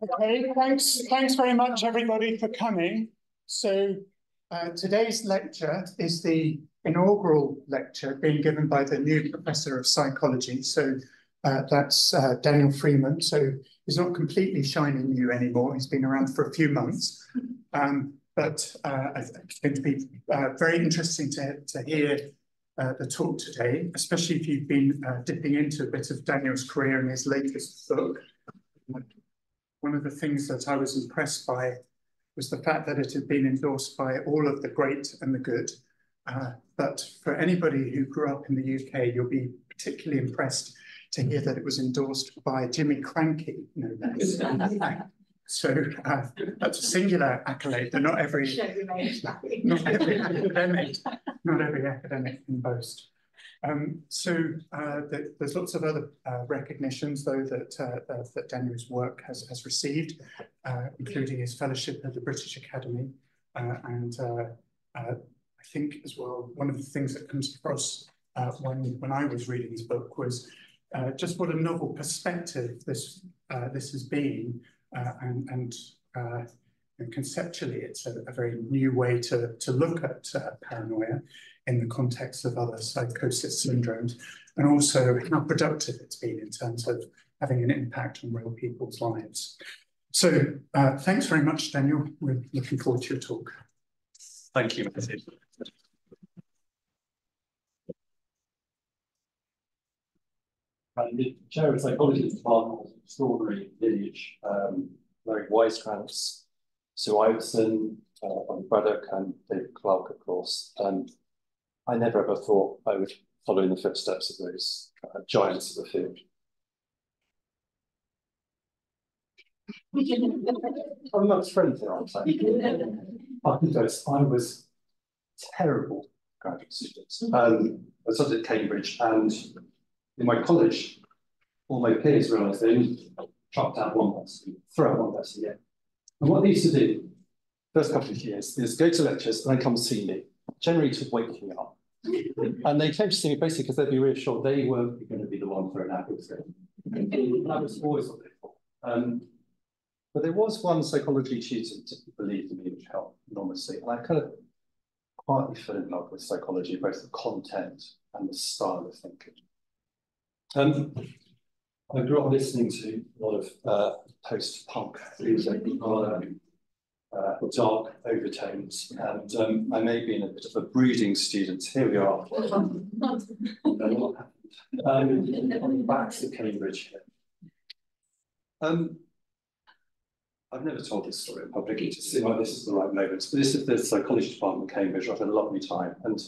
Okay, thanks very much, everybody, for coming. So today's lecture is the inaugural lecture being given by the new Professor of Psychology. So that's Daniel Freeman. So he's not completely shining new anymore. He's been around for a few months. But it's going to be very interesting to hear the talk today, especially if you've been dipping into a bit of Daniel's career in his latest book. One of the things that I was impressed by was the fact that it had been endorsed by all of the great and the good. But for anybody who grew up in the UK, you'll be particularly impressed to hear that it was endorsed by Jimmy Krankie, no less. So that's a singular accolade that not every academic can boast. There's lots of other recognitions, though, that Daniel's work has received, including his fellowship at the British Academy. I think as well, one of the things that comes across when I was reading his book was just what a novel perspective this has been, and conceptually, it's a very new way to look at paranoia in the context of other psychosis syndromes, and also how productive it's been in terms of having an impact on real people's lives. So thanks very much, Daniel. We're looking forward to your talk. Thank you, Matthew. The chair of psychology department has an extraordinary lineage, very wisecracks. Sue Iveson, Bonnie Braddock, and David Clark, of course. And I never ever thought I would follow in the footsteps of those giants of the field. I'm not friends there, aren't I? I confess, I was terrible graduate student. I studied at Cambridge, and in my college, all my peers realised they only dropped out one person, throw out one person a year. And what they used to do, first couple of years, is go to lectures and then come see me, generally to wake me up. And they came to see me basically because they'd be reassured they weren't going to be the one for an apple. That was always what they thought. But there was one psychology tutor who believed in me, which helped enormously. And I kind of quietly fell in love with psychology, both the content and the style of thinking. I grew up listening to a lot of post-punk music, dark overtones, and I may have been a bit of a brooding student. Here we are. What happened? On the backs of Cambridge here. I've never told this story in public. It just seemed like this is the right moment. But this is the psychology department in Cambridge. I had a lovely time. And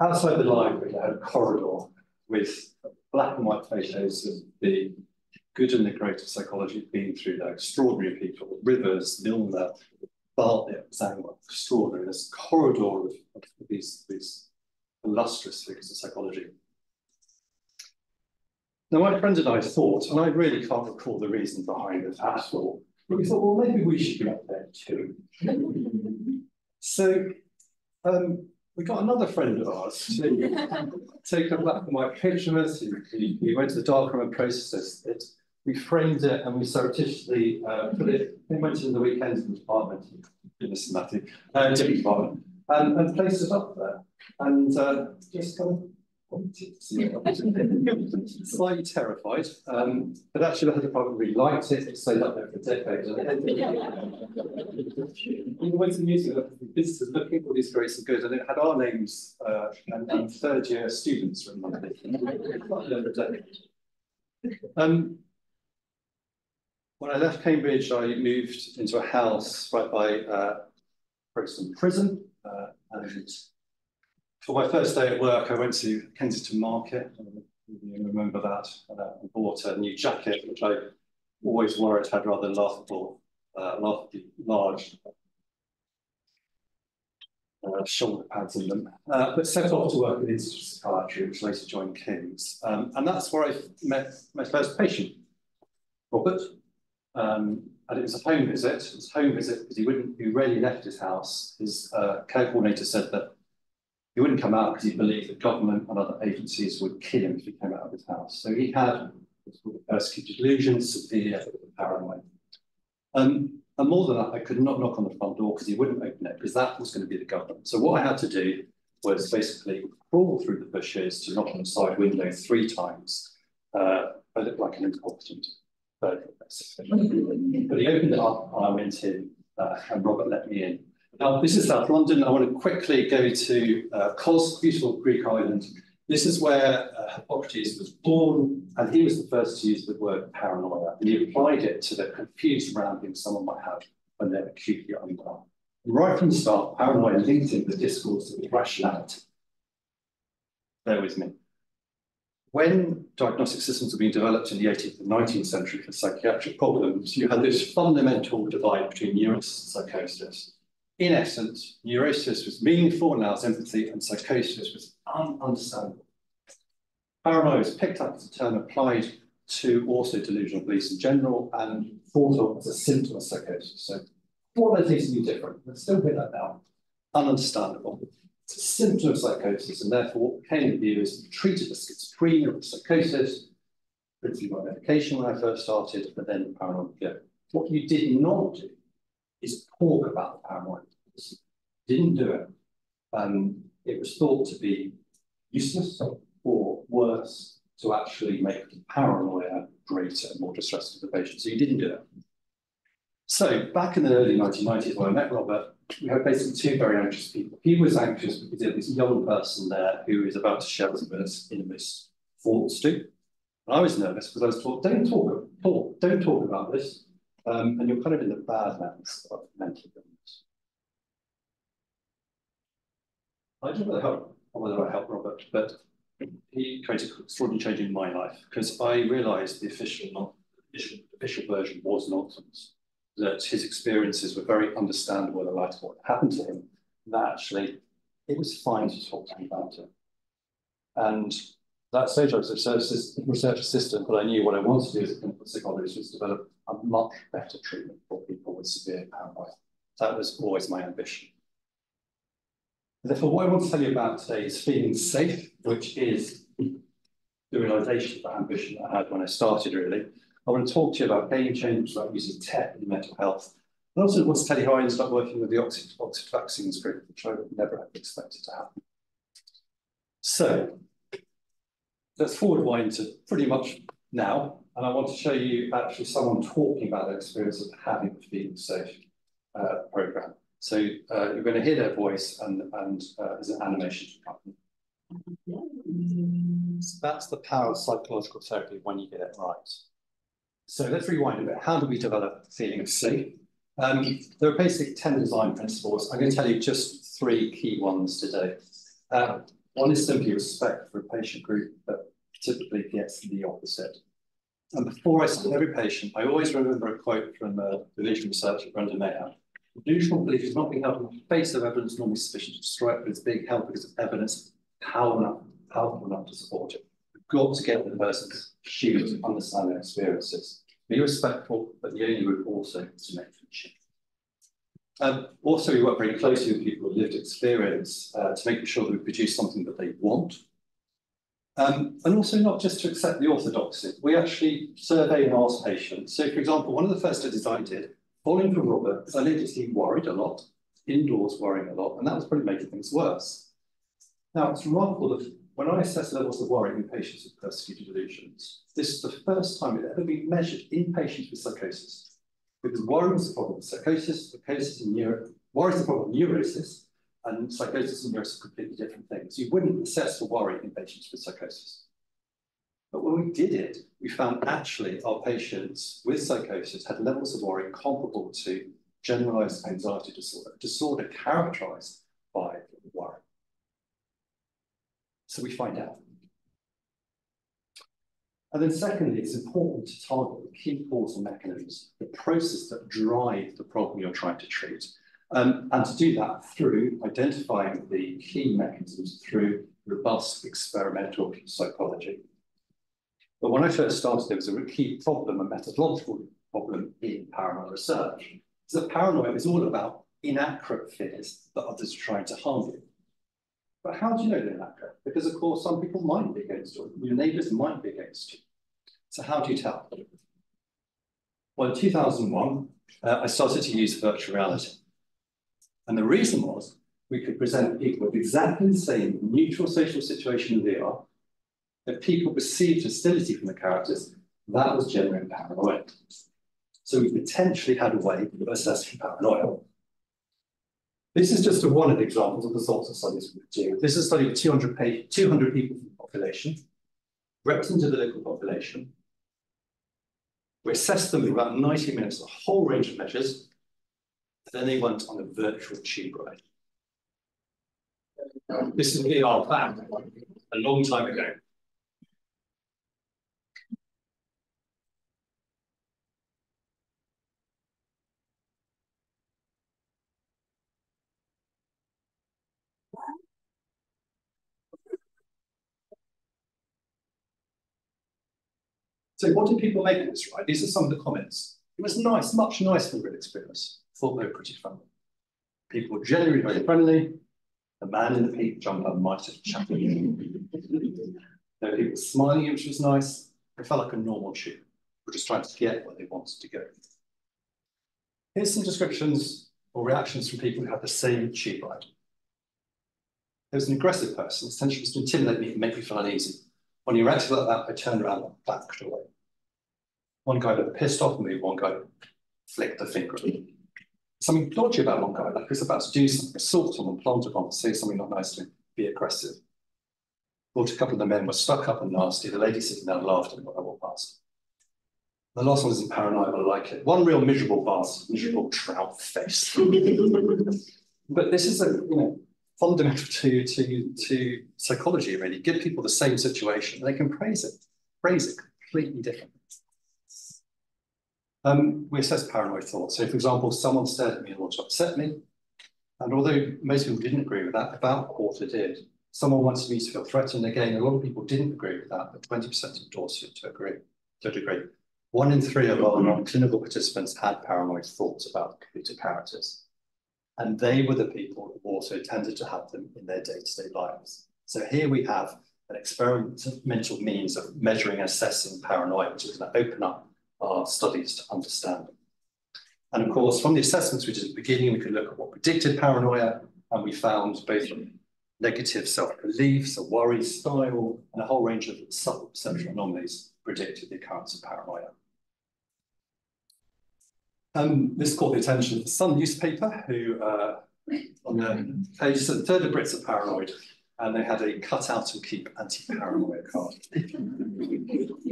outside the library, I had a corridor with black and white photos of the good and the great of psychology being through there. Extraordinary people, Rivers, Milner, Bartlett, Zangwill, extraordinary. This corridor of these illustrious figures of psychology. Now, my friend and I thought, and I really can't recall the reason behind it at all, but we thought, well, maybe we should be up there too. So we got another friend of ours to take a black and white picture of us. He went to the darkroom and processed it. We framed it and we surreptitiously put it. It went in the weekends in the department, goodness Matthew, different department, and placed it up there. And just kind of wanted to see it. Slightly terrified, but actually the head department really liked it. It stayed up there for decades. Even went to the museum, visitors looking for these greats and good, and it had our names and third-year students from when I left Cambridge, I moved into a house right by Brixton Prison, and for my first day at work, I went to Kensington Market. You remember that? And bought a new jacket, which I always worried had rather laughably large shoulder pads in them. But set off to work in Institute of Psychiatry, which later joined King's. And that's where I met my first patient, Robert. And it was a home visit. It was a home visit because he rarely left his house. His care coordinator said that he wouldn't come out because he believed the government and other agencies would kill him if he came out of his house. So he had what's called persecuted delusions, severe paranoia. And more than that, I could not knock on the front door because he wouldn't open it, because that was going to be the government. So what I had to do was basically crawl through the bushes to knock on the side window 3 times. I looked like an incompetent bird, basically. But he opened it up and I went in, and Robert let me in. Now, this is South London. I want to quickly go to Kos, beautiful Greek island. This is where Hippocrates was born, and he was the first to use the word paranoia, and he applied it to the confused ramblings someone might have when they're acutely unwell. Right from the start, paranoia linked in the discourse of rationality. Bear with me. When diagnostic systems were being developed in the 18th and 19th century for psychiatric problems, you had this fundamental divide between neurosis and psychosis. In essence, neurosis was meaningful and allows empathy, and psychosis was ununderstandable. Paranoia was picked up as a term applied to also delusional beliefs in general and thought of as a symptom of psychosis. So, what are these new different? Let's still get that down. Ununderstandable. It's a symptom of psychosis, and therefore what became the view is treated as schizophrenia or psychosis, principally by medication when I first started, but then paranoia. What you did not do is talk about the paranoia. Didn't do it. It was thought to be useless or worse, to actually make the paranoia greater and more distressing to the patient. So you didn't do it. So back in the early 1990s, when I met Robert, we had basically 2 very anxious people. He was anxious because he had this young person there who is about to share with us in his thoughts too. And I was nervous because I was taught, don't talk about this. And you're kind of in the badlands of mental illness. I don't know whether I helped Robert, but he created an extraordinary change in my life because I realised the official version was nonsense. That his experiences were very understandable in the light of what happened to him. That actually, it was fine to talk to him about it. And that stage I was a research assistant, but I knew what I wanted to do as a clinical psychologist was develop a much better treatment for people with severe paranoia. That was always my ambition. Therefore, what I want to tell you about today is feeling safe, which is the realization of that ambition that I had when I started, really. I want to talk to you about game changers, like using tech in mental health. I also want to tell you how I ended up working with the Oxford Vaccines Group, which I would never have expected to happen. So, let's forward wind to pretty much now, and I want to show you actually someone talking about their experience of having the Feeling Safe program. So you're going to hear their voice, and there's an animation to come. So that's the power of psychological therapy when you get it right. So let's rewind a bit. How do we develop feeling safe? There are basically 10 design principles. I'm going to tell you just 3 key ones today. One is simply respect for a patient group that typically gets the opposite. And before I see every patient, I always remember a quote from delusional researcher Brenda Mayer. Delusional belief is not being held in the face of evidence normally sufficient to destroy it, but it's being held because of evidence powerful enough to support it. We've got to get the person's shoes to understand their experiences. Be respectful, but the only route also is to make them change. Also, we work very closely with people with lived experience to make sure that we produce something that they want. And also not just to accept the orthodoxy. We actually survey and ask patients. So, for example, one of the first studies I did, following from Robert, because I noticed he worried a lot, indoors worrying a lot, and that was probably making things worse. Now, it's remarkable that when I assess levels of worry in patients with persecuted delusions, this is the first time it ever been measured in patients with psychosis. Because worry is the problem with psychosis, worry is the problem with neurosis, and psychosis and neurosis are completely different things. You wouldn't assess for worry in patients with psychosis. But when we did it, we found actually our patients with psychosis had levels of worry comparable to generalized anxiety disorder, a disorder characterized by worry. So we find out. And then secondly, it's important to target the key causal mechanisms, the process that drive the problem you're trying to treat. And to do that through identifying the key mechanisms through robust experimental psychology. But when I first started, there was a key problem, a methodological problem in paranoia research. So paranoia is all about inaccurate fears that others are trying to harm you. But how do you know they're inaccurate? Because, of course, some people might be against you. Your neighbours might be against you. So how do you tell? Well, in 2001, I started to use virtual reality. And the reason was we could present people with exactly the same neutral social situation as they are. If people perceived hostility from the characters, that was genuine paranoia. So we potentially had a way of assessing paranoia. This is just one of the examples of the sorts of studies we do. This is a study of 200 people from the population, representative of the local population. We assessed them in about 90 minutes, a whole range of measures. Then they went on a virtual tube ride. This is VR back a long time ago. So what did people make of this ride? These are some of the comments. It was nice, much nicer than real experience. Thought they were pretty fun. People were generally very friendly. The man in the pink jumper might have chatted. There were people smiling, which was nice. It felt like a normal tube. We're just trying to get where they wanted to go. Here's some descriptions or reactions from people who had the same tube ride. There was an aggressive person, essentially just to intimidate me and make me feel uneasy. When he reacted like that, I turned around and backed away. One guy looked pissed off at me, one guy flicked the finger at me. Something dodgy about one guy, like he was about to do something, assault someone, plant a bomb, say something not nice to him, be aggressive. Thought a couple of the men were stuck up and nasty. The lady sitting there laughed at me when I walked past. The last one isn't paranoid, but I like it. One real miserable bastard, miserable trout face. But this is fundamental to psychology, really. Give people the same situation, they can phrase it completely differently. We assess paranoid thoughts. So, for example, someone stared at me and wanted to upset me. And although most people didn't agree with that, about a quarter did. Someone wanted me to feel threatened. Again, a lot of people didn't agree with that, but 20% endorsed it to a degree. 1 in 3 of our non-clinical participants had paranoid thoughts about computer characters. And they were the people who also tended to have them in their day-to-day lives. So here we have an experimental means of measuring and assessing paranoia, which is going to open up our studies to understand. And of course, from the assessments we did at the beginning, we could look at what predicted paranoia, and we found both negative self-beliefs, a worry style, and a whole range of subtle perceptual anomalies predicted the occurrence of paranoia. This caught the attention of the Sun newspaper, who on the page said a third of Brits are paranoid, and they had a cut out and keep anti-paranoia card.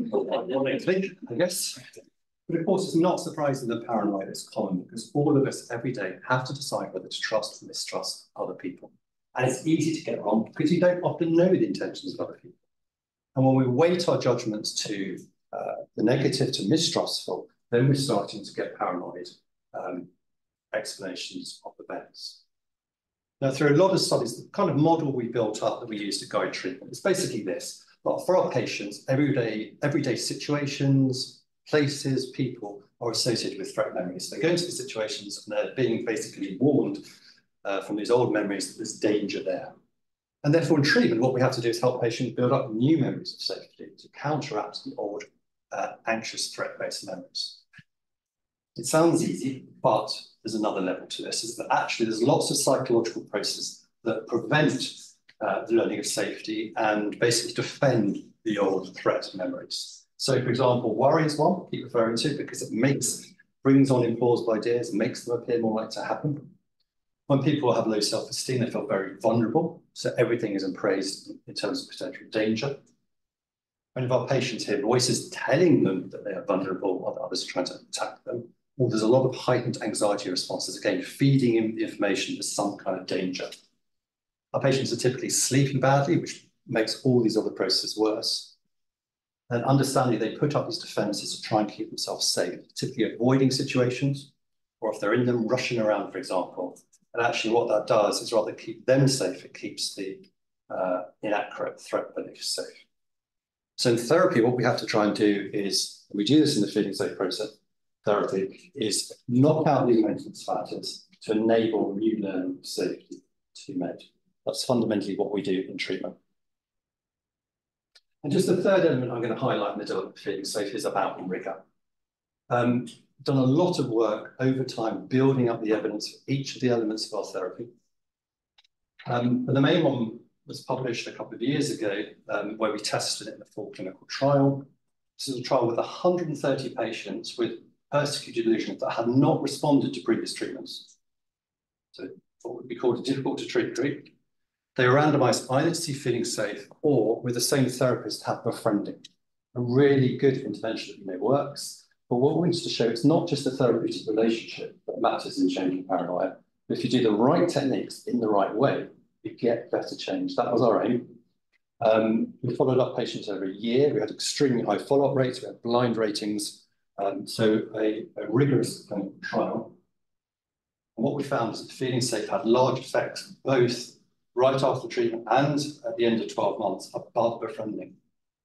What they think, I guess. But of course, it's not surprising that paranoia is common, because all of us every day have to decide whether to trust or mistrust other people. And it's easy to get wrong because you don't often know the intentions of other people. And when we weight our judgments to the negative to mistrustful, then we're starting to get paranoid explanations of events. Now, through a lot of studies, the kind of model we built up that we use to guide treatment is basically this. But for our patients, everyday situations, places, people are associated with threat memories. They go into the situations and they're being basically warned from these old memories that there's danger there. And therefore, in treatment, what we have to do is help patients build up new memories of safety to counteract the old anxious threat-based memories. It sounds easy, but there's another level to this, is that actually there's lots of psychological processes that prevent the learning of safety and basically defend the old threat memories. So, for example, worry is one I keep referring to because it brings on implausible ideas, makes them appear more likely to happen. When people have low self-esteem, they feel very vulnerable, so everything is appraised in terms of potential danger. Many of our patients hear voices telling them that they are vulnerable or that others are trying to attack them. Or there's a lot of heightened anxiety responses, again, feeding in the information there's some kind of danger. Our patients are typically sleeping badly, which makes all these other processes worse. And understanding they put up these defenses to try and keep themselves safe, typically avoiding situations, or if they're in them, rushing around, for example. And actually what that does is rather keep them safe, it keeps the inaccurate threat belief safe. So in therapy, what we have to try and do is, we do this in the feeling safe process, therapy, is knock out these maintenance factors to enable new learning of safety to be made. That's fundamentally what we do in treatment. And just the third element I'm going to highlight in the development of feeling safe is about rigor. done a lot of work over time building up the evidence for each of the elements of our therapy. And the main one was published a couple of years ago, where we tested it in a full clinical trial. This is a trial with 130 patients with persecuted delusions that had not responded to previous treatments. So what would be called a difficult to treat group. They were randomized either to see feeling safe or with the same therapist have befriending. A really good intervention that works. But what we wanted to show, it's not just a therapeutic relationship that matters in changing paranoia. If you do the right techniques in the right way, you get better change. That was our aim. We followed up patients over a year. We had extremely high follow-up rates. We had blind ratings. So a rigorous clinical trial. And what we found is that feeling safe had large effects, both right after treatment and at the end of 12 months above befriending.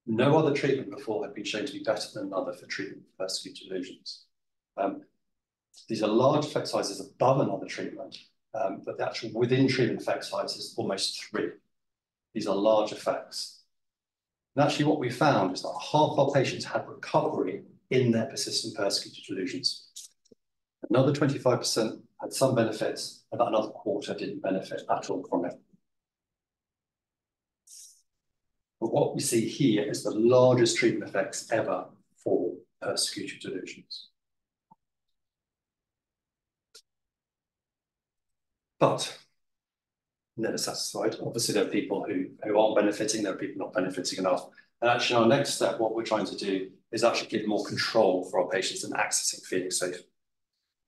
No other treatment before had been shown to be better than another for treatment of persecuted delusions. These are large effect sizes above another treatment, but the actual within treatment effect size is almost 3. These are large effects. And actually what we found is that half our patients had recovery in their persistent persecuted delusions. Another 25% had some benefits, and another quarter didn't benefit at all from it. But what we see here is the largest treatment effects ever for persecuted delusions. But never satisfied. Obviously, there are people who aren't benefiting, there are people not benefiting enough. And actually, our next step, what we're trying to do is actually give more control for our patients in accessing feeling safe.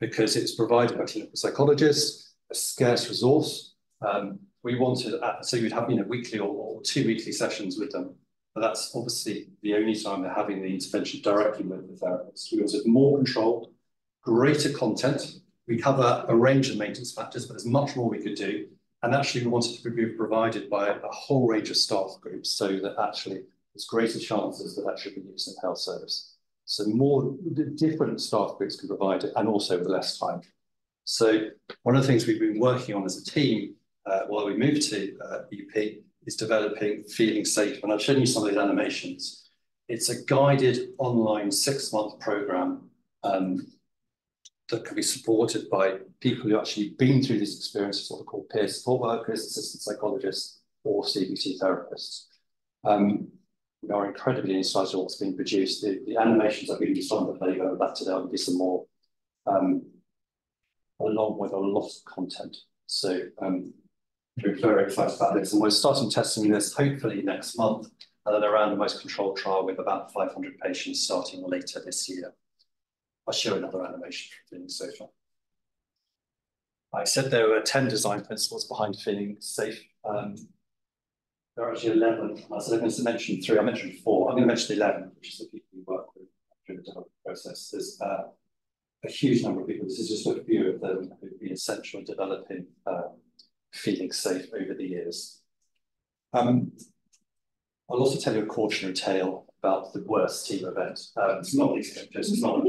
Because it's provided by clinical psychologists, a scarce resource. We wanted, so you'd have weekly or 2 weekly sessions with them. But that's obviously the only time they're having the intervention directly with the therapist. We wanted more control, greater content. We cover a range of maintenance factors, but there's much more we could do. And actually, we wanted to be provided by a whole range of staff groups so that actually there's greater chances that should be used in health service. So more different staff groups can provide it, and also with less time. So one of the things we've been working on as a team while we moved to UP is developing feeling safe. And I've shown you some of these animations. It's a guided online 6-month program that can be supported by people who actually been through these experiences, what are called peer support workers, assistant psychologists, or CBT therapists. We are incredibly excited about what's being produced. The animations I've given you some of the flavour of that today. I'll give you some more, along with a lot of content. So we're very excited about this, and we're starting testing this hopefully next month, and then a randomised controlled trial with about 500 patients starting later this year. I'll show another animation for feeling safer. I said there were 10 design principles behind feeling safe. There are actually 11. So I'm going to mention 3. I mentioned 4. I'm going to mention 11, which is the people we work with through the development process. There's a huge number of people. This is just a few of them who've been essential in developing feeling safe over the years. I'll also tell you a cautionary tale about the worst team event. It's not these pictures, it's not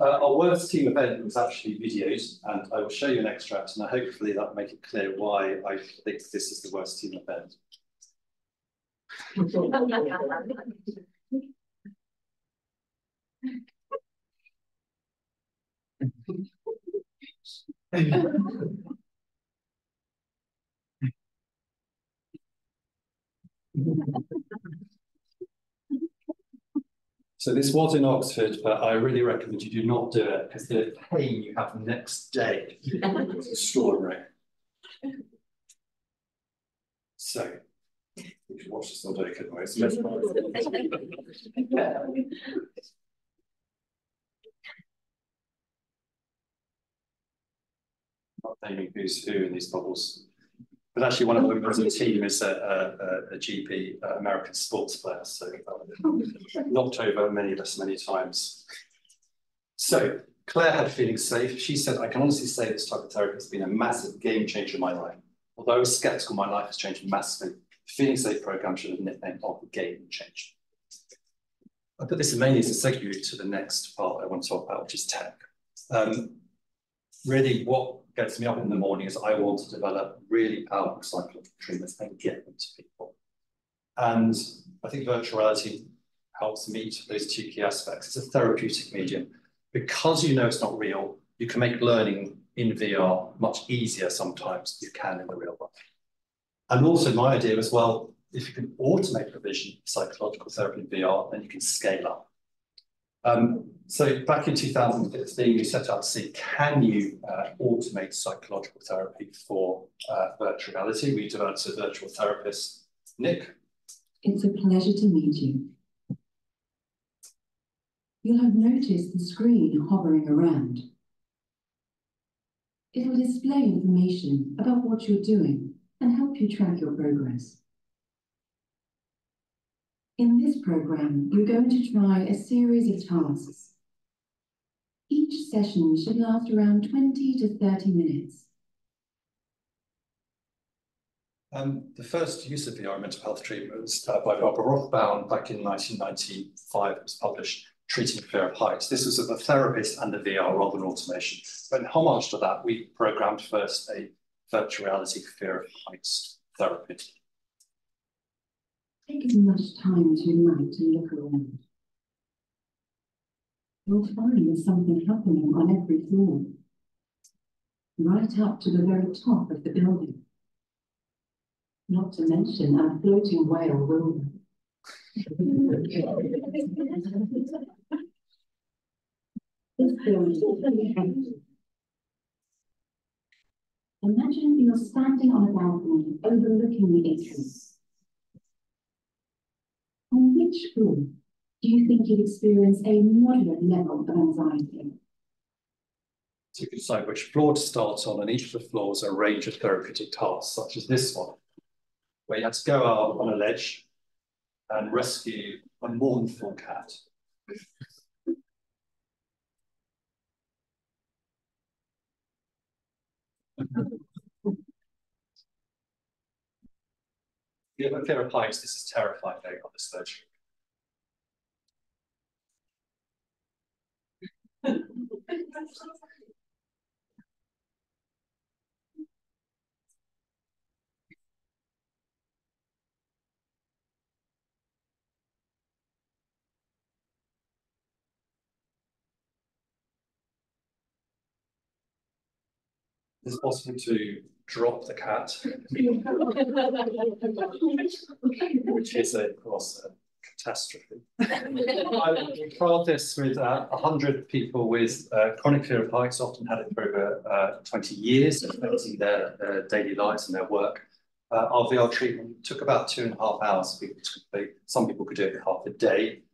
our worst team event was actually videos, and I will show you an extract, and hopefully that will make it clear why I think this is the worst team event. So this was in Oxford, but I really recommend you do not do it because the pain you have the next day is extraordinary. So we should watch this all day, couldn't we? It's not naming who's who in these bubbles. But actually, one of them as a team is a GP, American sports player, so knocked over many of us many times. So Claire had feeling safe. She said, I can honestly say this type of therapy has been a massive game changer in my life. Although I was skeptical, my life has changed massively. The Feeling Safe program should have nicknamed of the game changer. I put this mainly as a segue to the next part I want to talk about, which is tech. Really, what gets me up in the morning is I want to develop really powerful psychological treatments and get them to people. And I think virtual reality helps meet those 2 key aspects. It's a therapeutic medium. because you know it's not real, you can make learning in VR much easier sometimes than you can in the real world. And also my idea was, well, if you can automate provision of psychological therapy in VR, then you can scale up. So back in 2015, we set out to see, can you automate psychological therapy for virtual reality? We developed a virtual therapist, Nick. It's a pleasure to meet you. You'll have noticed the screen hovering around. It will display information about what you're doing and help you track your progress. In this program, you're going to try a series of tasks. Each session should last around 20 to 30 minutes. The first use of VR in mental health treatment was by Barbara Rothbaum back in 1995. It was published, Treating Fear of Heights. This was of a therapist and a VR rather than automation. But in homage to that, we programmed first a virtual reality fear of heights therapy. Take as much time as you like to look around. You'll find there's something happening on every floor, right up to the very top of the building. Not to mention a floating whale will. Imagine you're standing on a balcony overlooking the entrance. On which floor do you think you'd experience a moderate level of anxiety? So you can decide which floor to start on, and each of the floors are a range of therapeutic tasks, such as this one, where you had to go out on a ledge and rescue a mournful cat. If you have a fear of heights, this is terrifying going on this ledge. Is it possible to drop the cat? Which is, of course, a catastrophe. I trialed this with 100 people with chronic fear of heights, often had it for over 20 years, affecting their daily lives and their work. Our VR treatment took about 2.5 hours for people to complete. Some people could do it in half a day.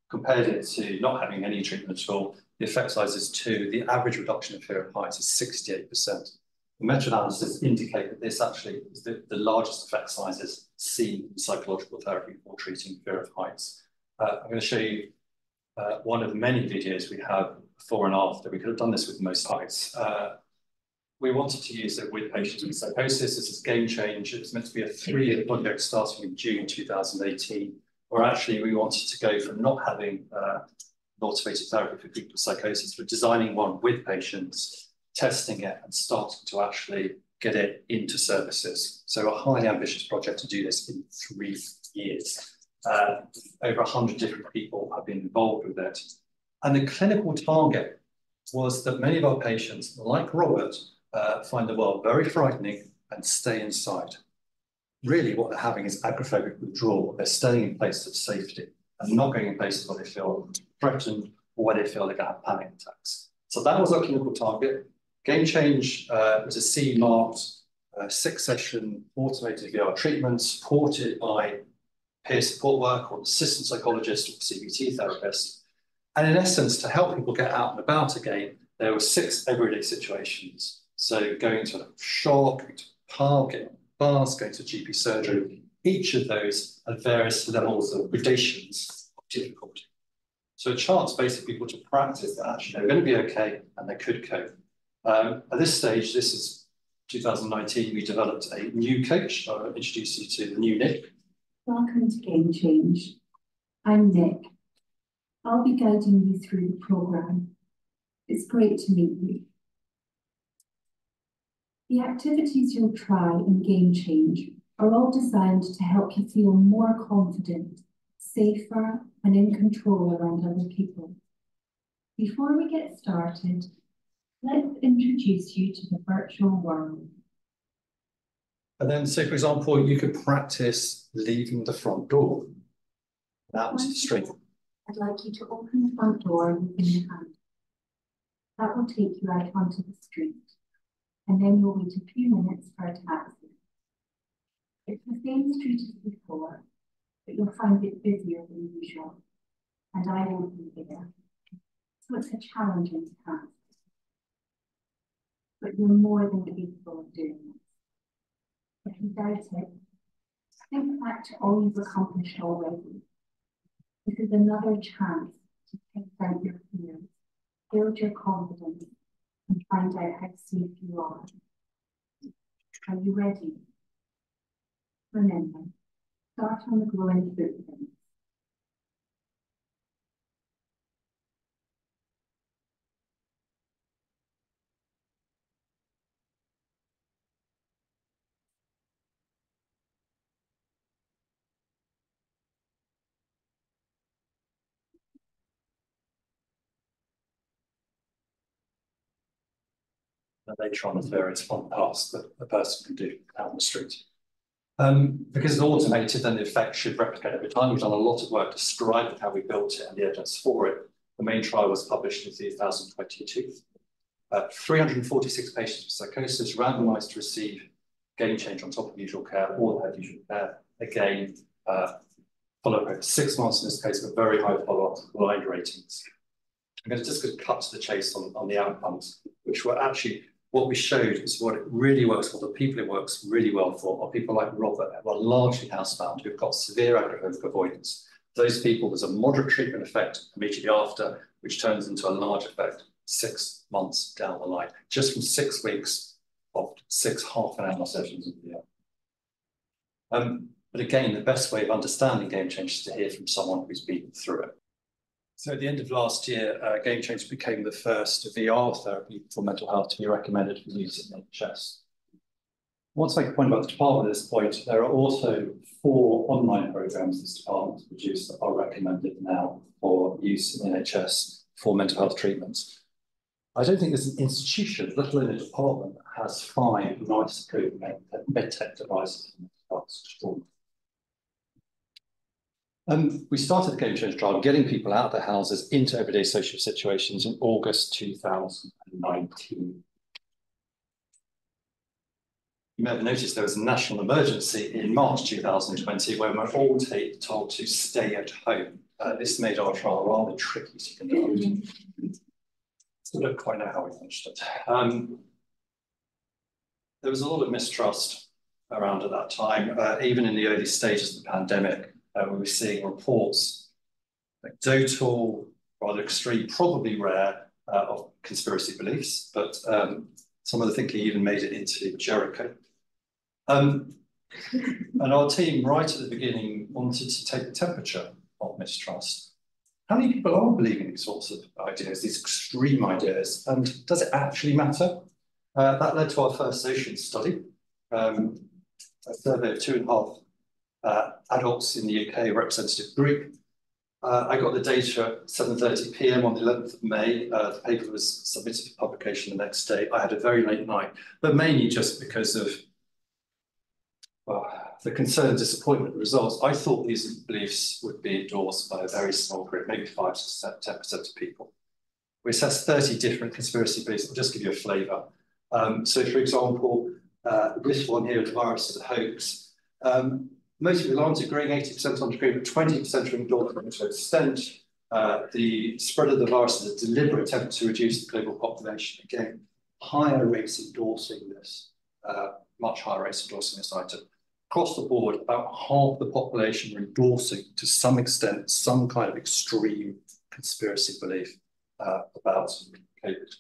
Compared it to not having any treatment at all, the effect size is 2. The average reduction in fear of heights is 68%. The meta-analysis indicate that this actually is the largest effect sizes seen in psychological therapy for treating fear of heights. I'm going to show you one of the many videos we have before and after. We could have done this with most heights. We wanted to use it with patients with psychosis. This is Game Change. It was meant to be a 3-year project starting in June 2018, where actually we wanted to go from not having automated therapy for people with psychosis, but designing one with patients, testing it, and starting to actually get it into services. So a highly ambitious project to do this in 3 years. Over 100 different people have been involved with it. And the clinical target was that many of our patients, like Robert, find the world very frightening and stay inside. Really what they're having is agoraphobic withdrawal. They're staying in places of safety and not going in places where they feel threatened or where they feel they're going to have panic attacks. So that was our clinical target. Game Change was a CE-marked 6-session automated VR treatment supported by peer support work or assistant psychologist or CBT therapist. And in essence, to help people get out and about again, there were 6 everyday situations. So going to a shop, going to a park, getting on bars, going to GP surgery, each of those at various levels of gradations of difficulty. So a chance basically people to practice that actually they're going to be okay and they could cope. At this stage, this is 2019, we developed a new coach. I'll introduce you to the new Nick. Welcome to Game Change. I'm Nick. I'll be guiding you through the program. It's great to meet you. The activities you'll try in Game Change are all designed to help you feel more confident, safer, and in control around other people. Before we get started, let's introduce you to the virtual world. And then, say, for example, you could practice leaving the front door out into the street. I'd like you to open the front door within your hand. That will take you out onto the street, and then you'll wait a few minutes for a taxi. It's the same street as before, but you'll find it busier than usual, and I won't be there. So it's a challenging task. But you're more than capable of doing this. If you doubt it, think back to all you've accomplished already. This is another chance to take out your fears, build your confidence, and find out how safe you are. Are you ready? Remember, start on the glowing footprint. And later on, as various fun tasks that a person can do out on the street. Because it's automated, then the effect should replicate over time. We've done a lot of work to describe how we built it and the evidence for it. The main trial was published in 2022. 346 patients with psychosis randomized to receive game change on top of usual care or had usual care. Again, followed over 6 months in this case with very high follow-up blind ratings. I'm going to just cut to the chase on the outcomes, which were actually what we showed is what it really works for. The people it works really well for are people like Robert, who are largely housebound, who've got severe aggravative avoidance. Those people, there's a moderate treatment effect immediately after, which turns into a large effect 6 months down the line, just from 6 weeks of 6 half-an-hour sessions of the year. But again, the best way of understanding game change is to hear from someone who's been through it. So at the end of last year, Game Change became the first VR therapy for mental health to be recommended for use in NHS. I want to make a point about the department at this point. There are also 4 online programs this department has produced that are recommended now for use in NHS for mental health treatments. I don't think there's an institution, let alone a department, that has 5 nice approved medtech devices for mental health treatment. We started the Game Change trial getting people out of their houses into everyday social situations in August 2019. You may have noticed there was a national emergency in March 2020 when we were all told to stay at home. This made our trial rather tricky to conduct. So I don't quite know how we managed it. There was a lot of mistrust around at that time, even in the early stages of the pandemic. We were seeing reports, anecdotal, rather extreme, probably rare, of conspiracy beliefs, but some of the thinking even made it into Jericho. And our team, right at the beginning, wanted to take the temperature of mistrust. How many people are believing these sorts of ideas, these extreme ideas, and does it actually matter? That led to our first ocean study, a survey of 2.5 adults in the UK, representative group. I got the data at 7:30 p.m. on the 11th of May. The paper was submitted for publication the next day. I had a very late night, but mainly just because of the concern and disappointment results. I thought these beliefs would be endorsed by a very small group, maybe 5 to 10% of people. We assessed 30 different conspiracy beliefs. I'll just give you a flavour. So, for example, this one here, the virus is a hoax. Most people aren't agreeing, 80% aren't agreeing, but 20% are endorsing to an extent. The spread of the virus is a deliberate attempt to reduce the global population. Again, higher rates endorsing this, much higher rates endorsing this item. Across the board, about half the population are endorsing, to some extent, some kind of extreme conspiracy belief about COVID.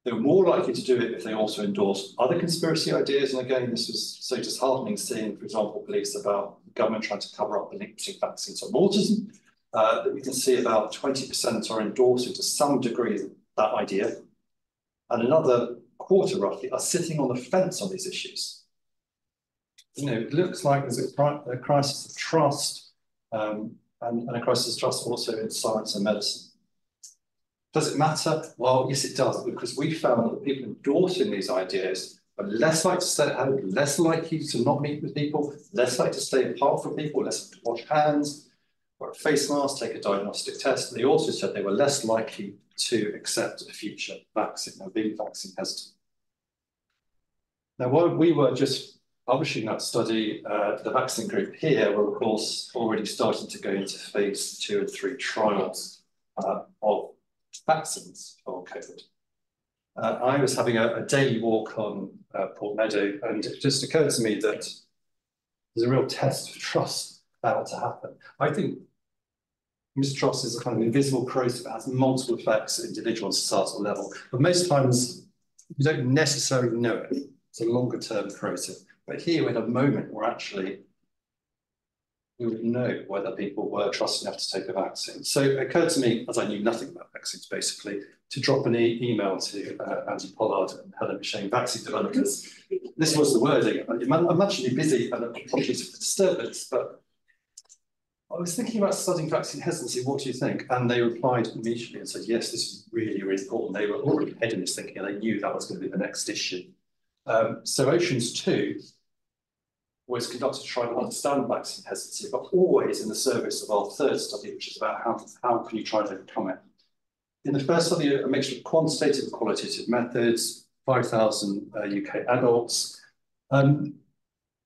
They were more likely to do it if they also endorsed other conspiracy ideas. And again, this was so disheartening seeing, for example, beliefs about the government trying to cover up the link between vaccines and autism, that we can see about 20% are endorsing to some degree that idea. And another quarter, roughly, are sitting on the fence on these issues. You know, it looks like there's a crisis of trust and a crisis of trust also in science and medicine. Does it matter? Well, yes, it does, because we found that people endorsing these ideas are less likely to stay at home, less likely to not meet with people, less likely to stay apart from people, less likely to wash hands, wear a face mask, take a diagnostic test. They also said they were less likely to accept a future vaccine, or being vaccine hesitant. Now, while we were just publishing that study, the vaccine group here were, of course, already starting to go into phase 2 and 3 trials of vaccines for COVID. I was having a daily walk on Port Meadow, and it just occurred to me that there's a real test of trust about to happen. I think mistrust is a kind of invisible process that has multiple effects at individual and societal level, but most times you don't necessarily know it. It's a longer term process. But here we had a moment where actually we would know whether people were trusting enough to take a vaccine. So it occurred to me, as I knew nothing about vaccines basically, to drop an email to Andy Pollard and Helen Michelle, vaccine developers. This was the wording. I'm actually busy, and apologies for the disturbance, but I was thinking about studying vaccine hesitancy. What do you think? And they replied immediately and said, yes, this is really, really important. They were already ahead in this thinking, and they knew that was going to be the next issue. So Oceans 2 was conducted to try to understand vaccine hesitancy, but always in the service of our third study, which is about how can you try to overcome it. In the first study, a mixture of quantitative and qualitative methods, 5,000 UK adults.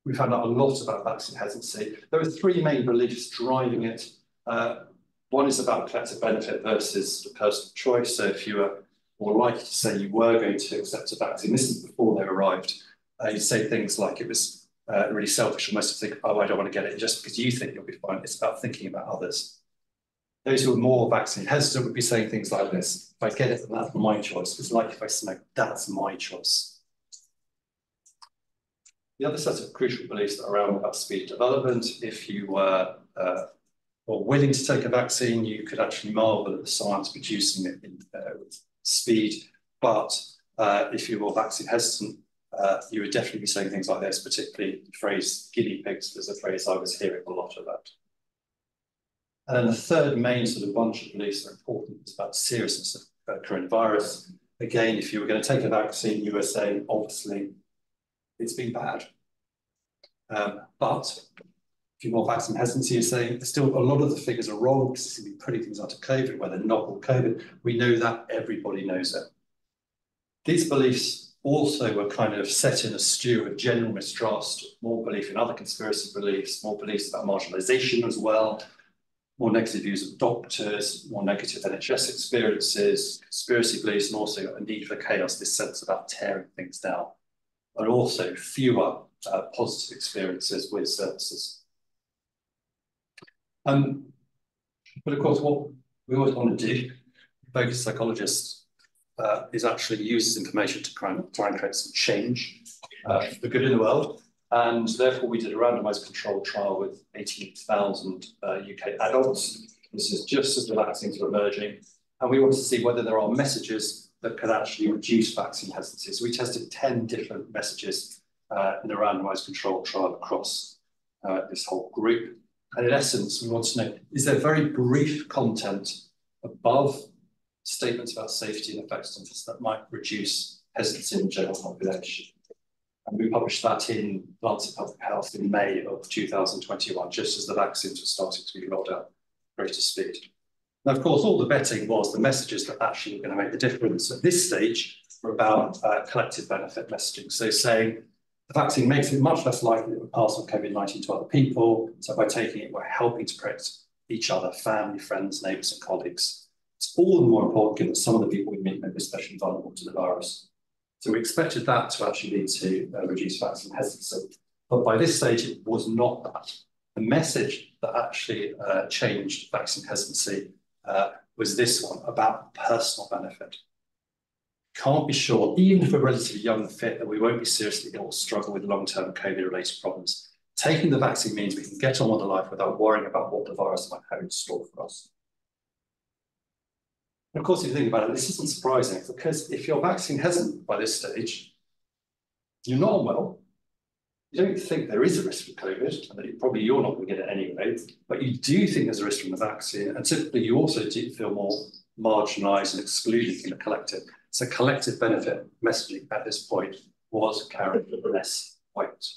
We found out a lot about vaccine hesitancy. There are 3 main beliefs driving it. One is about collective benefit versus personal choice. So if you were more likely to say you were going to accept a vaccine, this is before they arrived, you say things like it was really selfish almost to think, oh, I don't want to get it just because you think you'll be fine. It's about thinking about others. Those who are more vaccine hesitant would be saying things like this: if I get it, then that's my choice. It's like if I smoke, that's my choice. The other set of crucial beliefs that are around about speed development: if you were willing to take a vaccine, you could actually marvel at the science producing it in speed. But if you were vaccine hesitant, you would definitely be saying things like this, particularly the phrase guinea pigs was a phrase I was hearing a lot about. And then the third main sort of bunch of beliefs that are important is about the seriousness of coronavirus. Again, if you were going to take a vaccine, you were saying, obviously, it's been bad. But if you're more vaccine hesitancy, you're saying still a lot of the figures are wrong because it's going to be putting things onto COVID, whether novel COVID. We know that, everybody knows it. These beliefs also were kind of set in a stew of general mistrust, more belief in other conspiracy beliefs, more beliefs about marginalisation as well, more negative views of doctors, more negative NHS experiences, conspiracy beliefs, and also a need for chaos, this sense about tearing things down, but also fewer positive experiences with services. But of course, what we always want to do, focused psychologists, is actually use this information to try and create some change for good in the world. And therefore, we did a randomized controlled trial with 18,000 UK adults. This is just as the vaccines were emerging. And we wanted to see whether there are messages that could actually reduce vaccine hesitancy. So we tested 10 different messages in a randomized controlled trial across this whole group. And in essence, we want to know, is there very brief content above statements about safety and effectiveness that might reduce hesitancy in the general population? And we published that in Lancet Public Health in May of 2021, just as the vaccines were starting to be rolled out at greater speed. Now, of course, all the betting was the messages that actually were going to make the difference at this stage were about collective benefit messaging. So saying the vaccine makes it much less likely that we pass on COVID-19 to other people. So by taking it, we're helping to protect each other, family, friends, neighbours and colleagues. It's all the more important given that some of the people we meet may be especially vulnerable to the virus. So we expected that to actually lead to reduced vaccine hesitancy. But by this stage, it was not that. The message that actually changed vaccine hesitancy was this one about personal benefit. Can't be sure, even if we're relatively young and fit, that we won't be seriously ill or struggle with long-term COVID-related problems. Taking the vaccine means we can get on with the life without worrying about what the virus might have in store for us. And of course, if you think about it, this isn't surprising, because if you're vaccine hesitant by this stage, you're not unwell, you don't think there is a risk for COVID, and that you're not going to get it anyway, but you do think there's a risk from the vaccine, and typically you also do feel more marginalised and excluded from the collective. So collective benefit messaging at this point was carried less weight.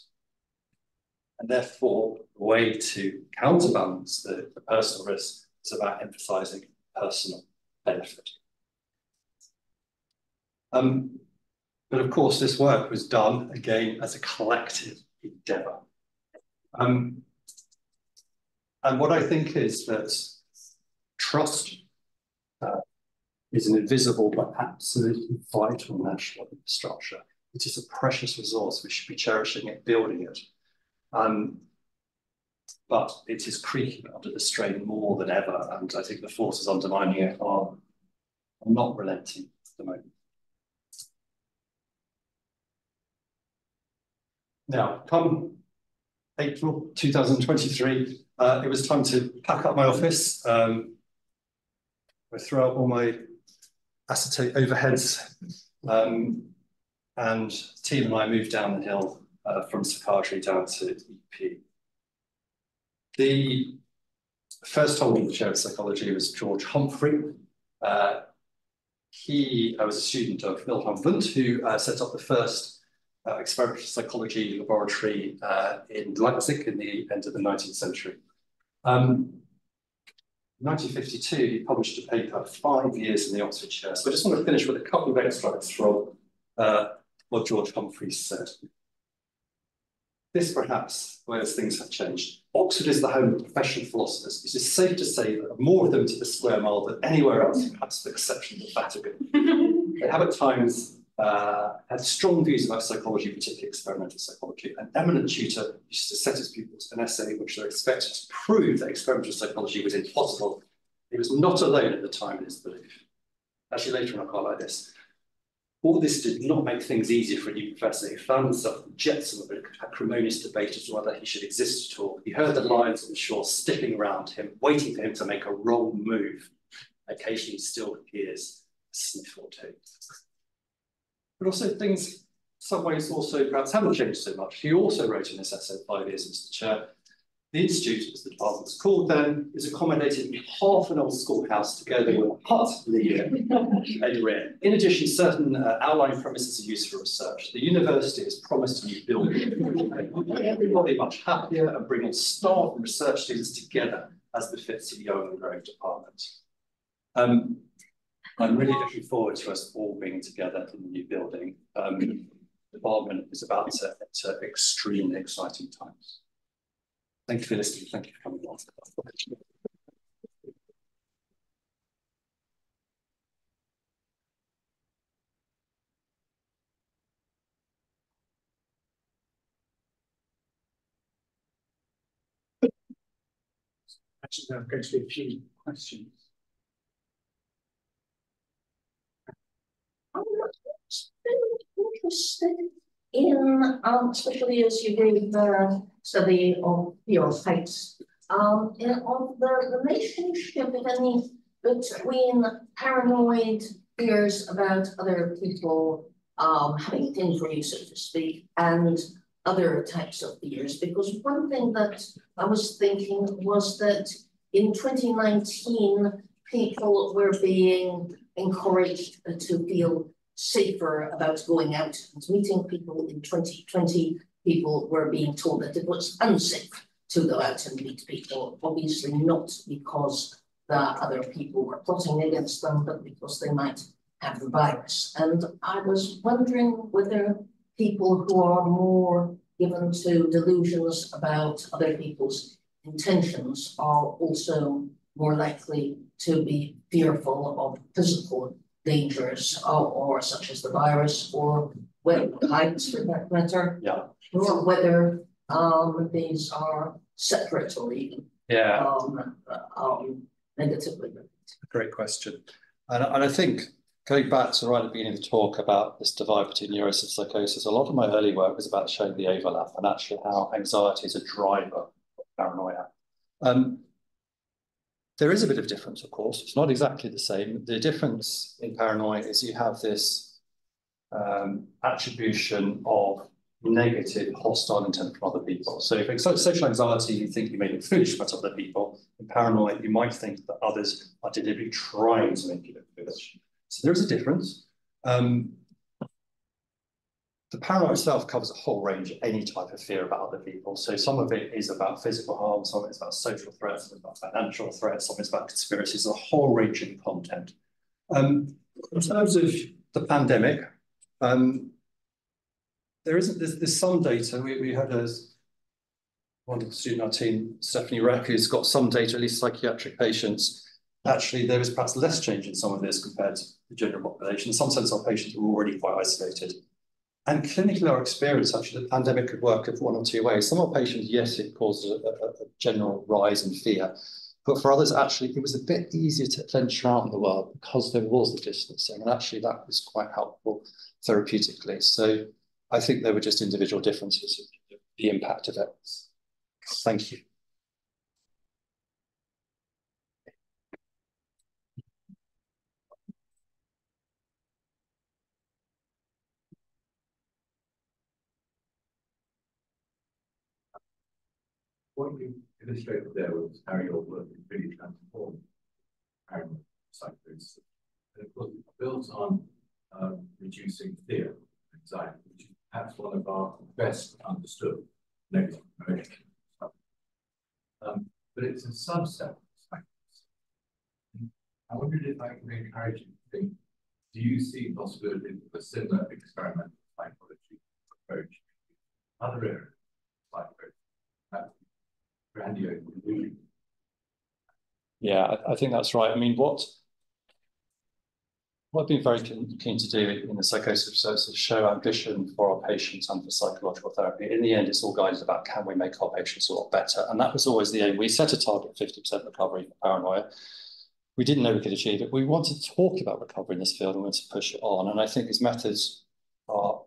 And therefore, the way to counterbalance the personal risk is about emphasising personal benefit. But of course, this work was done, again, as a collective endeavour. And what I think is that trust is an invisible but absolutely vital national infrastructure. It is a precious resource. We should be cherishing it, building it. But it is creaking under the strain more than ever, and I think the forces undermining it are not relenting at the moment. Now, come April 2023, it was time to pack up my office. I throw out all my acetate overheads, and the team and I moved down the hill from psychiatry down to EP. The first holding the chair of psychology was George Humphrey. He was a student of Wilhelm Wundt, who set up the first experimental psychology laboratory in Leipzig in the end of the 19th century. In 1952, he published a paper, 5 years in the Oxford Chair. So I just want to finish with a couple of extracts from what George Humphrey said. This, perhaps, whereas things have changed. Oxford is the home of professional philosophers. It is safe to say that more of them to the square mile than anywhere else, perhaps with the exception of the Vatican. They have at times had strong views about psychology, particularly experimental psychology. An eminent tutor used to set his pupils an essay in which they were expected to prove that experimental psychology was impossible. He was not alone at the time in his belief. Actually, later on, I quite like this. All this did not make things easier for a new professor who found himself in the jetsam of an acrimonious debate as to whether he should exist at all. He heard the lions on the shore sticking around him, waiting for him to make a wrong move. Occasionally, he still hears a sniff or two. But also things, in some ways, also perhaps haven't changed so much. He also wrote in this essay 5 years into the chair, the Institute, as the department was called then, is accommodated in half an old schoolhouse together with a hut, and rear. In addition, certain outlying premises are used for research. The university has promised a new building, make everybody much happier and bring all staff and research students together as befits a young and growing department. I'm really looking forward to us all being together in the new building. The department is about to enter extremely exciting times. Thank you for listening. Thank you for coming along. Actually, there are going to be a few questions. I'm interested in, especially as you gave the study of phenotypes, of the relationship, if any, between paranoid fears about other people having it in for you, so to speak, and other types of fears. Because one thing that I was thinking was that in 2019, people were being encouraged to feel safer about going out and meeting people. In 2020, people were being told that it was unsafe to go out and meet people, obviously not because the other people were plotting against them, but because they might have the virus. And I was wondering whether people who are more given to delusions about other people's intentions are also more likely to be fearful of physical dangers, or such as the virus, or heights for that matter, or whether these are separate or even negatively. Great question. And I think going back to right at the beginning of the talk about this divide between neurosis and psychosis, a lot of my early work was about showing the overlap and actually how anxiety is a driver of paranoia. There is a bit of difference, of course. It's not exactly the same. The difference in paranoia is you have this attribution of negative, hostile intent from other people. So if it's social anxiety, you think you may look foolish about other people. In paranoia, you might think that others are deliberately trying to make you look foolish. So there is a difference. The paranoia itself covers a whole range of any type of fear about other people. So some of it is about physical harm, some of it's about social threats, some of it's about financial threats, some of it's about conspiracies, a whole range of content. In terms of the pandemic, there's some data. We had a wonderful student on our team, Stephanie Reck, who's got some data, at least psychiatric patients. Actually, there was perhaps less change in some of this compared to the general population. In some sense, our patients were already quite isolated. And clinically, our experience, actually, the pandemic could work in one or two ways. Some of our patients, yes, it caused a general rise in fear. But for others, actually, it was a bit easier to venture out in the world because there was the distancing. And actually, that was quite helpful therapeutically. So I think there were just individual differences in the impact of it. Thank you. What you illustrated there was how your work is really transformed paranoid psychosis. And of course, it's built on reducing fear and anxiety, which is perhaps one of our best understood negative emotions. But it's a subset of psychosis. I wondered if I could encourage you to think, do you see possibilities of a similar experimental psychology approach in other areas of psychosis? Yeah, I think that's right. I mean, what I've been very keen to do in the psychosis research is show ambition for our patients and for psychological therapy. In the end, it's all guided about can we make our patients a lot better? And that was always the aim. We set a target of 50% recovery for paranoia. We didn't know we could achieve it. We wanted to talk about recovery in this field and wanted to push it on. And I think these methods are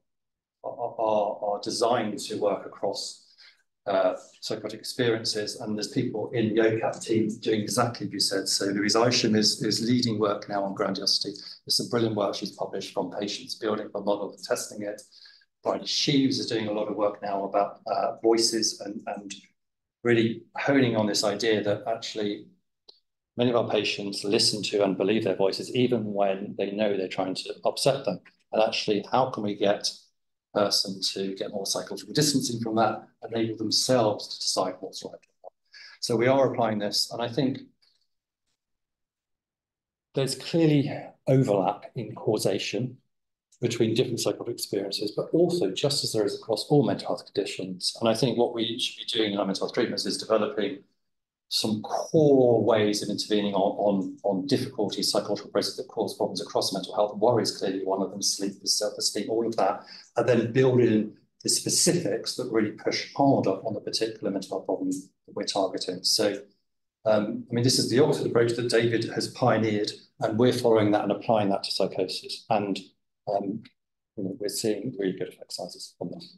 designed to work across psychotic experiences, and there's people in the OCAP team doing exactly as you said. So Louise Isham is leading work now on grandiosity. There's some brilliant work she's published from patients building a model and testing it. Brian Sheaves is doing a lot of work now about voices and really honing on this idea that actually many of our patients listen to and believe their voices even when they know they're trying to upset them. And actually, how can we get person to get more psychological distancing from that, enable themselves to decide what's right. So we are applying this, and I think there's clearly overlap in causation between different psychotic experiences, but also just as there is across all mental health conditions. And I think what we should be doing in our mental health treatments is developing some core ways of intervening on difficulties, psychological processes that cause problems across mental health. Worry is clearly one of them, sleep, self-esteem, all of that, and then build in the specifics that really push harder on the particular mental health problems that we're targeting. So, I mean, this is the Oxford approach that David has pioneered, and we're following that and applying that to psychosis. And you know, we're seeing really good effect sizes from this.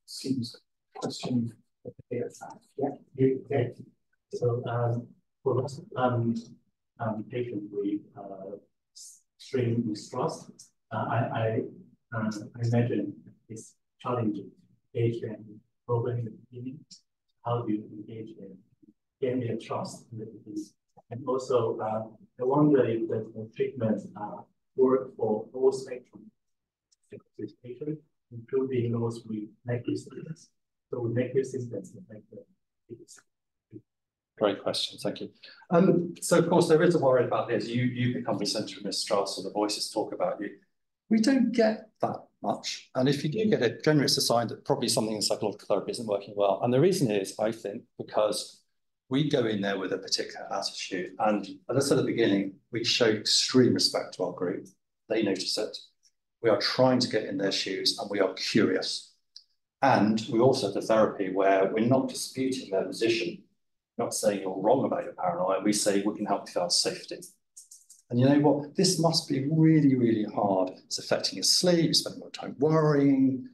Seems a question. Yeah. So for lots of patients with extreme mistrust, I imagine it's challenging to engage them program in the beginning. How do you engage them, gain their trust in the beginning? And also, I wonder if the treatments work for all spectrum psychosis patients, including those with negative symptoms. So we make this symptoms affect the Great question, thank you. So of course there is a worry about this. You become the centre of mistrust, or the voices talk about you. We don't get that much. And if you do get it, generally it's a sign that probably something in psychological therapy isn't working well. And the reason is, I think, because we go in there with a particular attitude. And as I said at the beginning, we show extreme respect to our group. They notice it. We are trying to get in their shoes, and we are curious. And we also have the therapy where we're not disputing their position, not saying you're wrong about your paranoia. We say we can help you feel safety. And you know what? This must be really, really hard. It's affecting your sleep, you spend more time worrying,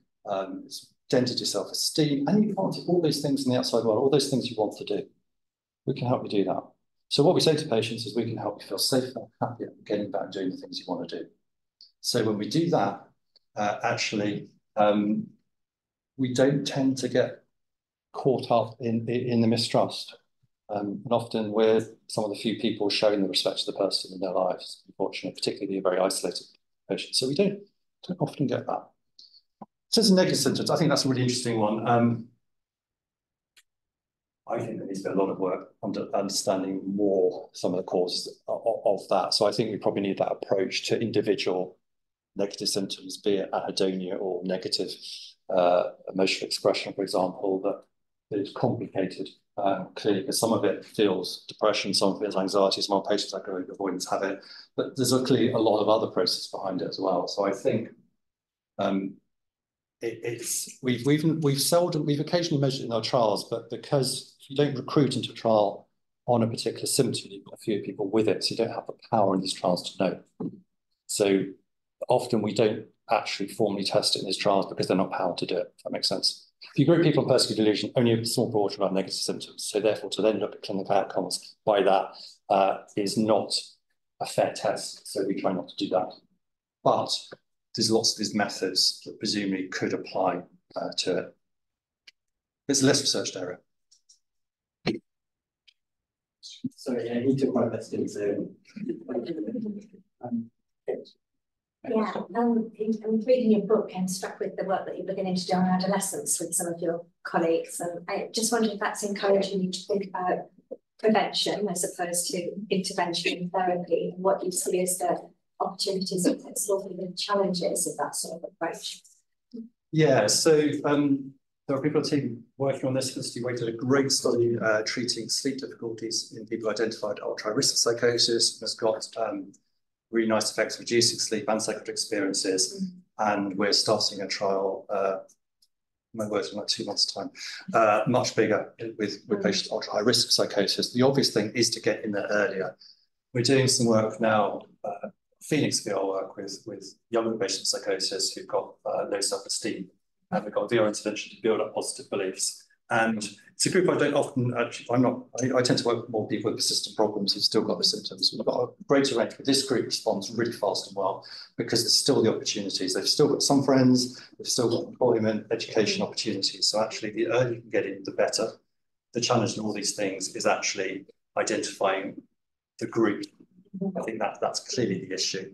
it's dented your self-esteem, and you can't do all those things in the outside world, all those things you want to do. We can help you do that. So what we say to patients is we can help you feel safer, happier, getting back and doing the things you want to do. So when we do that, actually, we don't tend to get caught up in the mistrust. And often we're some of the few people showing the respect to the person in their lives, unfortunately, particularly very isolated patients. So we don't often get that. So it's negative symptoms. I think that's a really interesting one. I think there needs to be a lot of work on understanding more some of the causes of that. So I think we probably need that approach to individual negative symptoms, be it anhedonia or negative emotional expression, for example, that is complicated, clearly, because some of it feels depression, some of it is anxiety, some patients like avoidance have it, but there's clearly a lot of other processes behind it as well. So I think we've occasionally measured it in our trials, but because you don't recruit into a trial on a particular symptom, you've got a few people with it, so you don't have the power in these trials to know. So often we don't actually formally test it in these trials because they're not powered to do it, if that makes sense. If you group people on persecuted delusion, only a small proportion have negative symptoms. So therefore, to then look at clinical outcomes by that is not a fair test. So we try not to do that. But there's lots of these methods that presumably could apply to it. It's a less researched area. Sorry, I need to quite question. So, yeah, I'm reading your book and struck with the work that you're beginning to do on adolescence with some of your colleagues. And I just wondered if that's encouraging you to think about prevention as opposed to intervention and therapy, and what you see as the opportunities of solving the challenges of that sort of approach. Yeah, so there are people on the team working on this. Felicity Wade did a great study treating sleep difficulties in people identified ultra-risk psychosis. Has got really nice effects reducing sleep and psychotic experiences. And we're starting a trial, my words in like 2 months' time, much bigger with patients with ultra-high risk psychosis. The obvious thing is to get in there earlier. We're doing some work now, Phoenix VR work with younger patients with psychosis who've got low self-esteem. And we've got VR intervention to build up positive beliefs. And it's a group I don't often actually, I tend to work with more people with persistent problems who've still got the symptoms. We've got a greater range, but this group responds really fast and well because there's still the opportunities. They've still got some friends, they've still got employment, education opportunities. So actually the earlier you can get in, the better. The challenge in all these things is actually identifying the group. I think that's clearly the issue.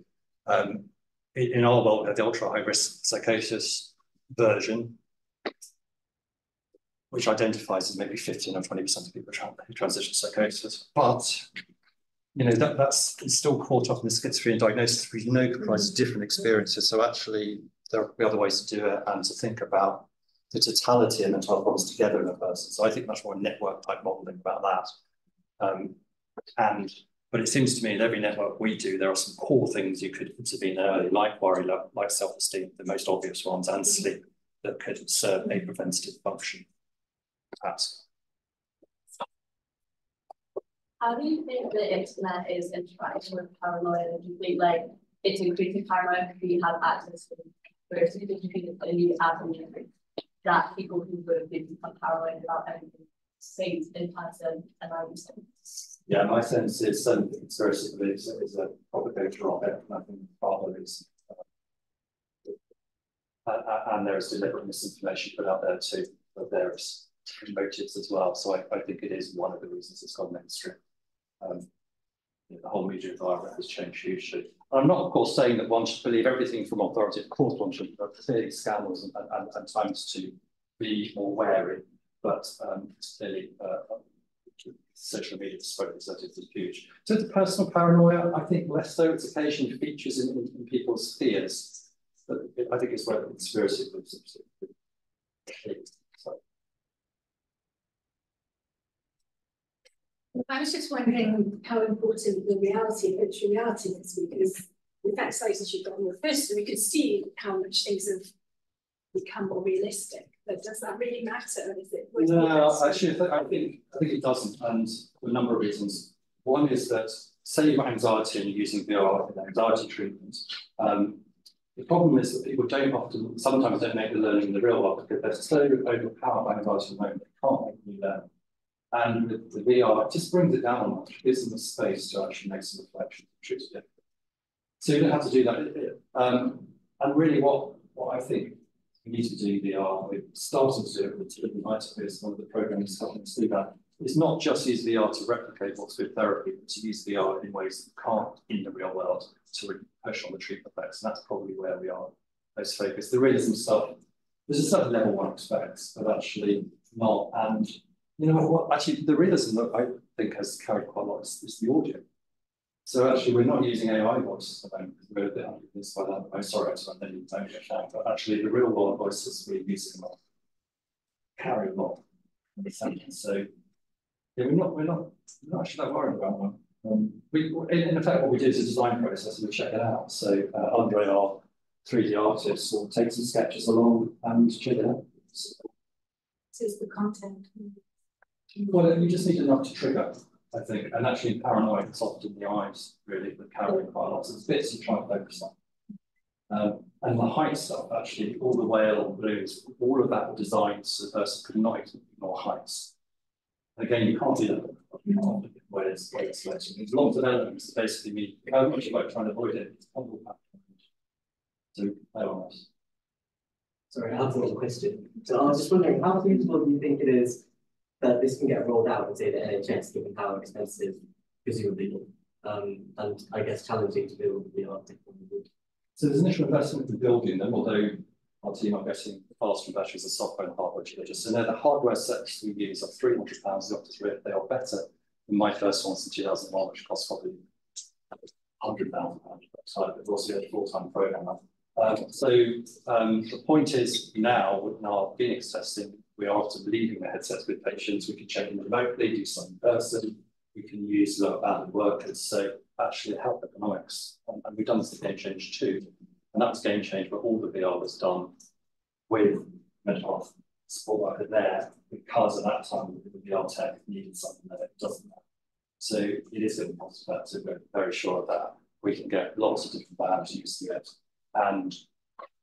In our world, we have the ultra high risk psychosis version, which identifies as maybe 15 or 20% of people who transition to psychosis. But you know that's still caught up in the schizophrenia diagnosis, which comprises different experiences. So actually, there will be other ways to do it and to think about the totality of mental health problems together in a person. So I think much more network type modelling about that. But it seems to me in every network we do, there are some core things you could intervene early, like worry, like self-esteem, the most obvious ones, and sleep, that could serve a preventative function. Perhaps. How do you think the internet is interacting with paranoia? Do you think like it's increasing paranoia because you have access to versus if you think it's a new avenue that people who would have been paranoid about everything things in person and everything? Yeah, my sense is conspiracy beliefs is a propagator of it, and I think part of it is and there is deliberate misinformation put out there too, but there's motives as well. So I think it is one of the reasons it's gone mainstream. The whole media environment has changed hugely. I'm not, of course, saying that one should believe everything from authority. Of course, one should. There are clearly scandals and times to be more wary, but clearly social media spread is huge. So the personal paranoia, I think less so. It's occasionally features in people's fears, but I think it's where the conspiracy beliefs. I was just wondering how important the virtual reality is, because with that size that you've got on your first, we could see how much things have become more realistic. But does that really matter? Is it? No, actually, I think it doesn't, and for a number of reasons. One is that, say you've got anxiety and you're using VR in anxiety treatment. The problem is that people sometimes don't make the learning in the real world because they're so overpowered by anxiety at the moment, they can't make new learning. And with the VR, it just brings it down a notch, gives them the space to actually make some reflections and choose differently. So you don't have to do that. And really what I think We need to do VR. We've started to do it with the United one of the programs helping us do that. It's not just use VR to replicate what's good therapy, but to use VR in ways that you can't in the real world to really push on the treatment effects. And that's probably where we are most focused. The realism stuff, there's a certain level one expects, but actually not. And you know what? Actually, the realism that I think has carried quite a lot is the audio. So actually, we're not using AI voices at the moment because we're a bit unconvinced by that. I'm sorry, I don't get that. But actually, the real world voices we're using carry a lot. So yeah, we're not actually that worried about one. In effect, what we do is a design process and we check it out. So Andre, our 3D artist, will take some sketches along and check it out. So is the content? Well, you just need enough to trigger, I think. And actually, in Paranoia, it's often the eyes really that carry quite a lot. So it's bits you try to focus on. And the height stuff, actually, all the whale balloons, all of that was designed so the person could not ignore heights. Again, you can't do that. You can't do it where it's selection. It's long development. It's basically me. How much you like trying to avoid it? It's humble. So, sorry, I have another question. So I was just wondering, how feasible do you think it is that this can get rolled out in, say, the NHS, given how expensive, presumably, and I guess challenging to build VR technology? So there's initial investment in building them, although our team are getting faster and better as a software and hardware religious. So now the hardware sets we use are £300 the Optus Rift. They are better than my first ones in 2001, which cost probably £100,000 but also a full-time programmer. The point is now, with our Phoenix testing, we are often leaving the headsets with patients. We can check in remotely, do some in person. We can use lower banded workers. So actually help economics. And we've done this at Game Change too. And that was Game Change, but all the VR was done with mental health support worker there because at that time the VR tech needed something that it doesn't have. So it is going to be cost effective. We're very sure of that. We can get lots of different bands using it and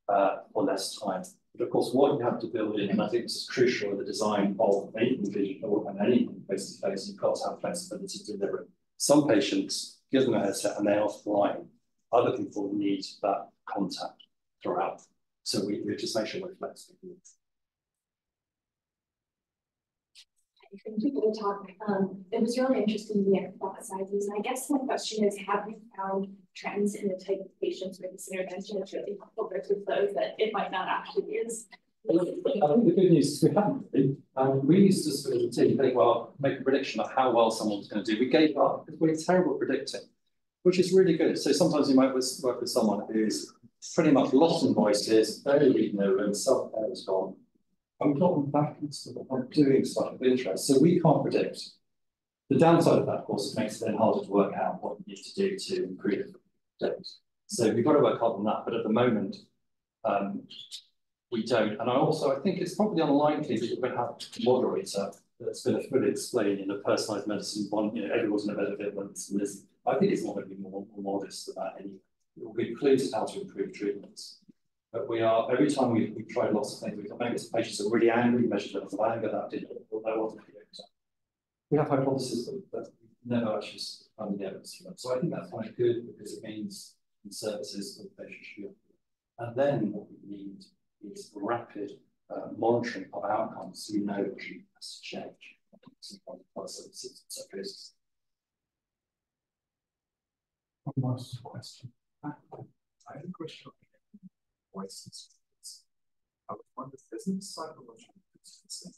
for less time. But of course, what you have to build in, and I think this is crucial in the design of anything digital and anything face-to-face, you've got to have flexibility to deliver it. Some patients give them a headset and they are flying. Other people need that contact throughout. So we just make sure we're flexible. Thank you for the talk. It was really interesting the exercises. And I guess my question is, have you found trends in the type of patients where this intervention is really helpful versus those that it might not actually be as? I think the good news is we haven't really. We used to sort of think, well, make a prediction of how well someone's going to do. We gave up because we're terrible at predicting, which is really good. So sometimes you might work with someone who's pretty much lost in voices, very weak neuron, self-care is gone. And we've got them back and doing stuff of interest. So we can't predict. The downside of that, of course, it makes it then harder to work out what you need to do to improve it. So we've got to work hard on that. But at the moment, we don't. And I think it's probably unlikely that we're going to have a moderator that's going to fully explain in a personalised medicine one, everyone's in a better fit. I think it's not going to be more modest than that anyway. It will be clear how to improve treatments. But we are, every time we've tried lots of things, we've got patients are really angry, measured levels of anger, that wasn't the we have hypotheses that we've never actually found the evidence for them. So I think that's quite good because it means the services that the patient should be. And then what we need is rapid monitoring of outcomes so we know what has to change. One last question. I had a question on voices. I was wondering, isn't psychological distancing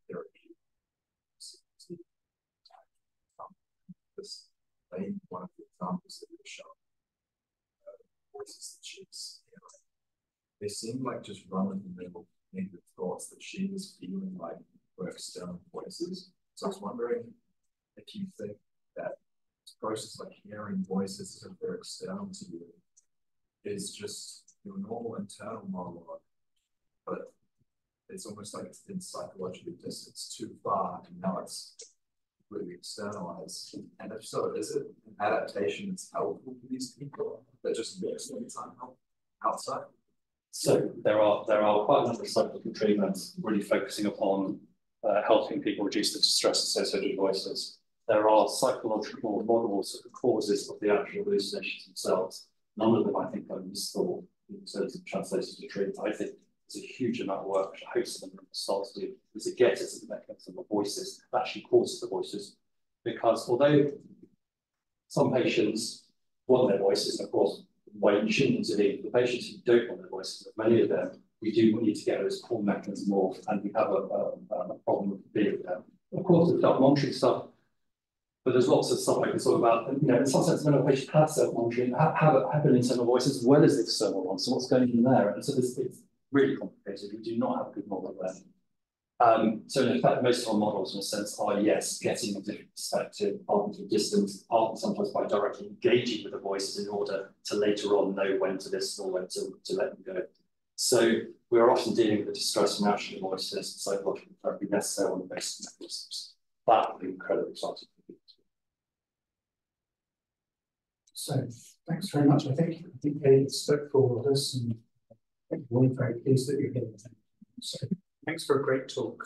therapy? This main one of the examples that you show, voices that she's hearing, they seem like just run-of-the-mill negative thoughts that she was feeling like were external voices. So I was wondering if you think that this process like hearing voices as if they're external to you is just your normal internal monologue, but it's almost like it's been psychologically distanced too far and now it's really externalized. And if so, is it an adaptation that's helpful to these people that just makes them outside? So there are quite a number of psychological treatments really focusing upon helping people reduce the stress associated with voices. There are psychological models of the causes of the actual hallucinations themselves. None of them, I think, are useful in in terms of translators to treatment. I think there's a huge amount of work, which I hope some of them start to do, is to get at the mechanism of voices that actually causes the voices. Because although some patients want their voices, and of course, why you shouldn't intervene, the patients who don't want their voices, many of them, we do need to get those core mechanisms off, and we have a problem with dealing with them. Of course, there's monitoring stuff, but there's lots of stuff I can talk about. And, in some sense, when a patient has self-monitoring, have an internal voice as well as the external one. So what's going on there? And so it's really complicated. We do not have a good model there. So in fact, most of our models, in a sense, are yes, getting a different perspective, partly through distance, partly sometimes by directly engaging with the voices in order to later on know when to listen or when to let them go. So we're often dealing with the distress and reaction of voices, psychological therapy necessary on the basis of mechanisms. That would be incredibly exciting. So thanks very much. I think they spoke for all of us, and I think we're all very pleased that you're here. So thanks for a great talk.